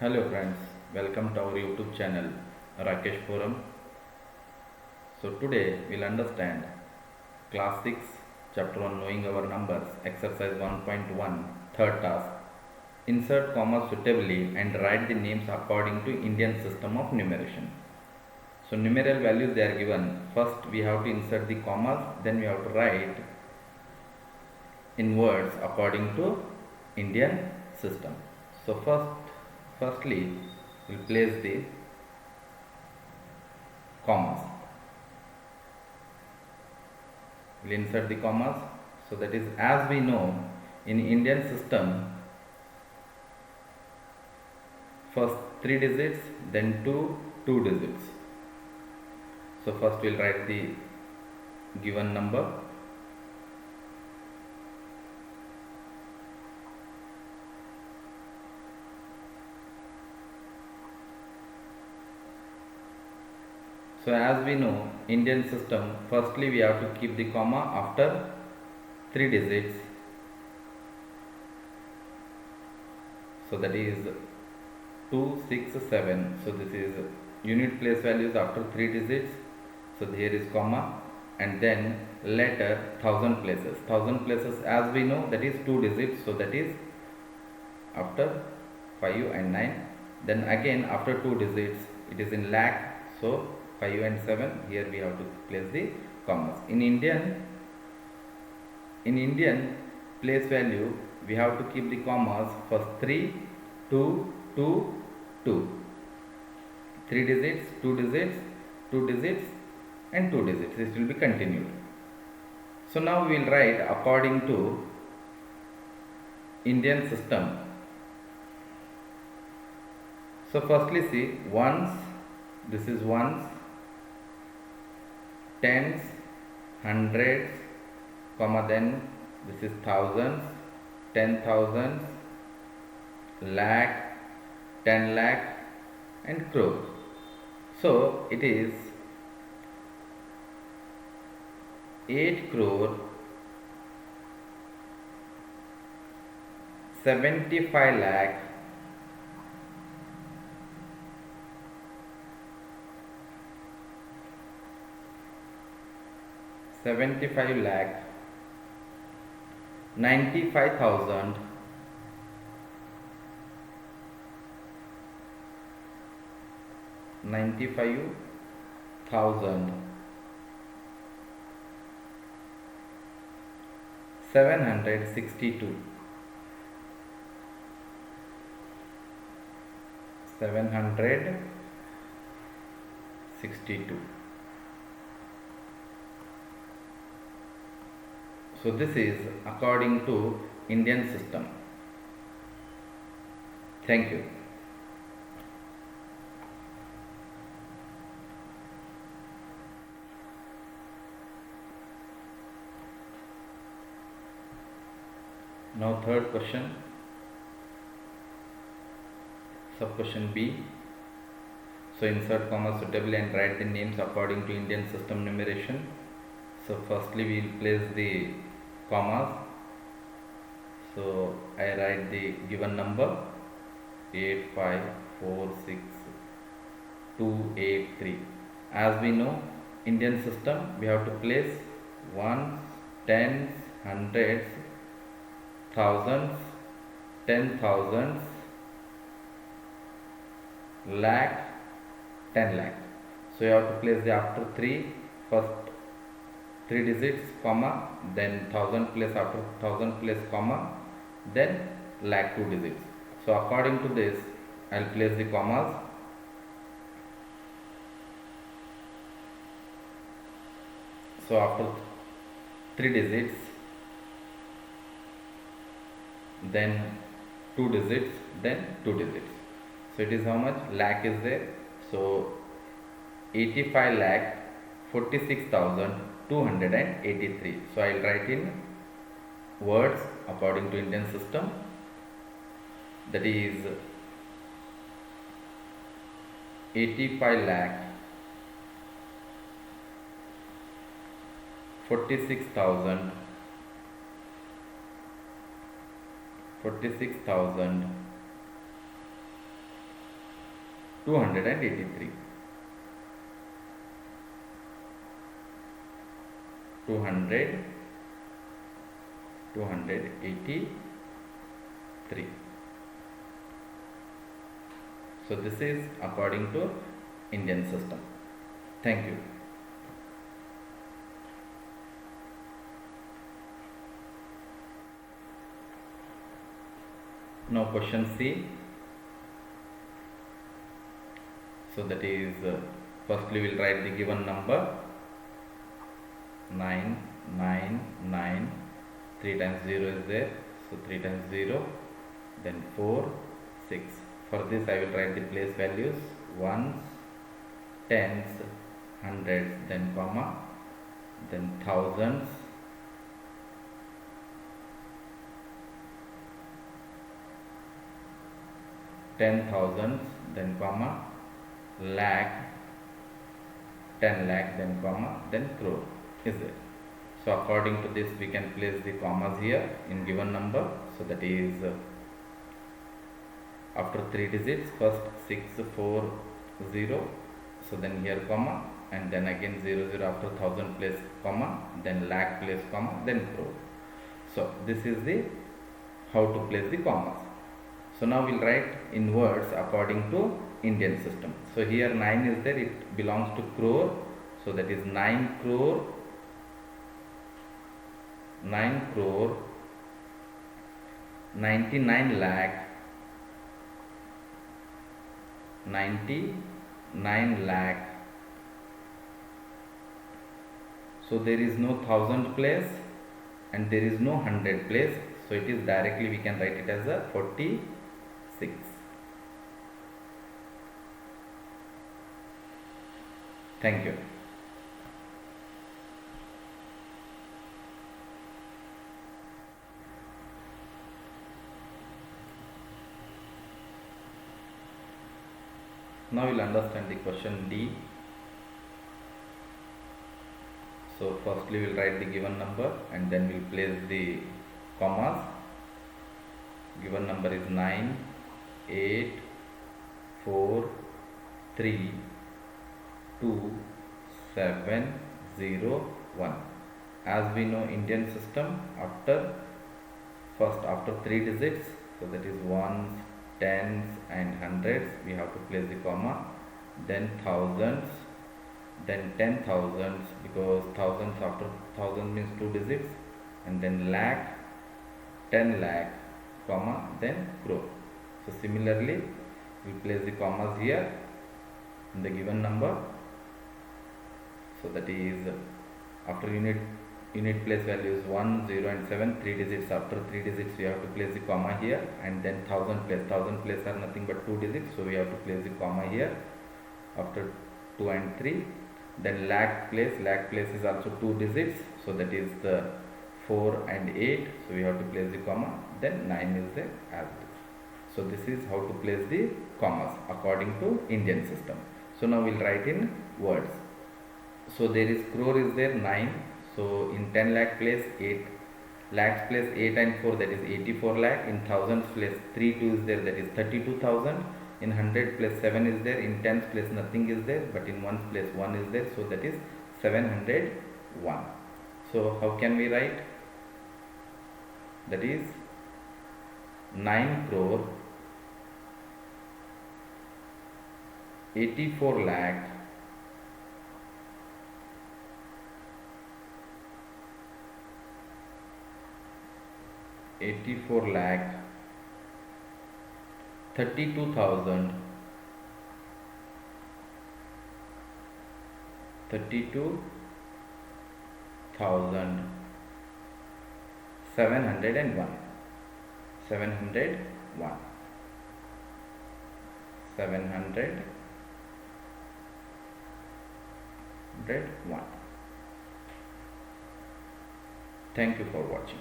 Hello friends, welcome to our YouTube channel Rakesh Forum. So today we'll understand class 6 chapter 1 knowing our numbers exercise 1.1 third task. Insert commas suitably and write the names according to Indian system of numeration. So numeral values they are given. First we have to insert the commas, then we have to write in words according to Indian system. So firstly we'll place the commas. We'll insert the commas. So that is, as we know, in Indian system, first 3 digits, then 2 digits. So first we'll write the given number. So as we know, Indian system, firstly we have to keep the comma after 3 digits. So that is 2, 6, 7. So this is unit place values after 3 digits. So here is comma, and then later 1000 places. 1000 places, as we know, that is 2 digits. So that is after 5 and 9. Then again after 2 digits it is in lakh. So 5 and 7, here we have to place the commas. In Indian place value we have to keep the commas first 3, 2, 2, 2. 3 digits, 2 digits, 2 digits and 2 digits. This will be continued. So now we will write according to Indian system. So firstly see ones, this is ones, tens, hundreds, comma, then this is thousands, 10,000s, lakh, 10 lakh and crore. So it is 8 crore 75 lakh 75 lakh 95,000 95,000 762 762. So this is according to Indian system. Thank you. Now third question, sub question B. So insert comma suitably and write the names according to Indian system numeration. So firstly we will place the commas. So I write the given number 8546283. As we know, Indian system we have to place ones, tens, hundreds, thousands, 10,000s, lakh, 10 lakh. So you have to place the after 3 first 3 digits comma, then 1000 place after 1000 place comma, then lakh 2 digits. So according to this I will place the commas. So after 3 digits, then 2 digits, then 2 digits. So it is how much? Lakh is there. So 85 lakh 46,283. So I will write in words according to Indian system. That is 85 lakh 46,000 46,000 283. 283. So this is according to Indian system. Thank you. Now question C. So that is firstly we will write the given number 9, 9, 9. 3 times 0 is there, so 3 times 0, then 4, 6. For this I will write the place values, ones, tens, hundreds, then comma, then thousands, ten thousands, then comma, lakh, 10 lakh, then comma, then crore is there. So according to this we can place the commas here in given number. So that is after 3 digits, first 6, 4, 0. So then here comma, and then again 0, 0 after 1000 place comma, then lakh place comma, then crore. So this is the how to place the commas. So now we'll write in words according to Indian system. So here 9 is there, it belongs to crore. So that is 9 crore, 9 crore, 99 lakh, 99 lakh. So there is no 1000 place and there is no 100 place. So it is directly we can write it as a 46. Thank you. Now we'll understand the question D. So firstly we'll write the given number and then we'll place the commas. Given number is 9, 8, 4, 3, 2, 7, 0, 1. As we know Indian system, after 3 digits, so that is ones, tens and hundreds, we have to place the comma, then thousands, then 10,000s, because thousands after 1000 means 2 digits, and then lakh, 10 lakh, comma, then crore. So similarly we place the commas here in the given number. So that is after unit place values 1, 0 and 7, 3 digits. After 3 digits we have to place the comma here, and then 1000 place are nothing but 2 digits, so we have to place the comma here after 2 and 3. Then lakh place is also 2 digits, so that is the 4 and 8, so we have to place the comma, then 9 is there as this. So this is how to place the commas according to Indian system. So now we'll write in words. So there is crore is there 9, so in 10 lakh place 8 lakhs place 8 and 4, that is 84 lakh. In thousands place 3 2 is there, that is 32,000. In 100 place 7 is there, in tens place nothing is there, but in ones place 1 is there, so that is 701. So how can we write? That is 9 crore 84 lakh 32,000 701 701. Thank you for watching.